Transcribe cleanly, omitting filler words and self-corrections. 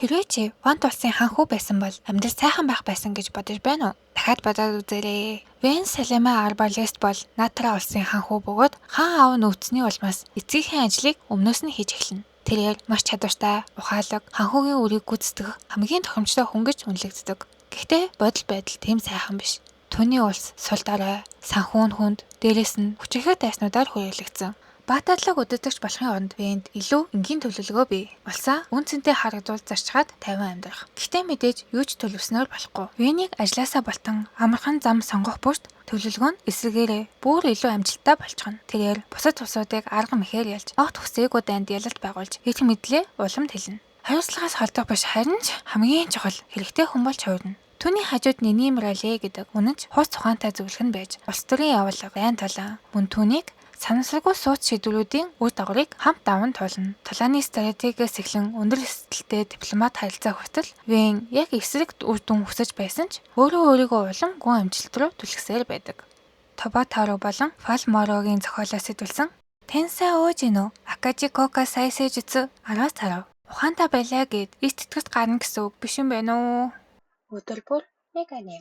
Хэрвээ чи Вант улсын ханхүү байсан бол амьдрал сайхан байх байсан гэж бодож байна уу? Дахиад бодоод үзээрэй. Вен Салема Арбалест бол Натра улсын ханхүү бөгөөд хаан аав нөөцний улмаас эцгийнхээ ажлыг өмнөөс нь хийж эхэлнэ. Тэрээр маш чадвартай, ухаалаг, ханхүүгийн үрийг гүйцэтгэх хамгийн тохиромжтой хүн гэж үнэлэгддэг. Гэхдээ бодол байдал тийм сайхан биш. Түүний улс сул дорой, санхүүн хүнд, дээрэс нь хүчирхэг дайснуудаар хүрээлэгдсэн. Баатарлаг удирдагч болохын оронд Вэнд илүү энгийн төлөвлөгөө бий. Улсаа үн цэнтэй харагдуулж зарчгаад тайван амьдрах. Гэхдээ мэдээж юу ч төлөвснөөр болохгүй. Вэнийг ажлаасаа болтон амархан зам сонгох бүрт төлөвлөгөө нь эсрэгээрээ бүр илүү амжилттай болчихно. Тэрээр бусад улсуудыг арга мэхээр ялж, огт хүсээгүй дайнд ялалт байгуулж, их мэдлээ уламд хэлнэ. Хариуцлагаас холдох биш харин ч хамгийн чухал хэрэгтэй хүн болж хувирна. Түүний хажууд Нэни Мрале гэдэг үнэнч хус ухаантай зөвлөх нь байж, улс төрийн явуулга, дайн талаа, мөн түүнийг санамсаргүй сууц шийдвэрүүдийн үр дагаврыг хамт даван туулна. Талааны стратегиэс эхлэн өндөр эсэлттэй дипломат харилцаа хүртэл Вэн яг эсрэг үр дүн хүсэж байсан ч өөрийгөө улам гүн амжилт руу түлхсээр байдаг. Тобатаро болон Фалморогийн зохиолоос сэтүүлсэн Тэнсай Оожино Акажи Кока Сайсэжүцү 10-аас 10. Ухаантай байлаа гэд эс тэтгэвч гарна гэсэн үг биш юм байна уу? Өдөр бүр нэг аним.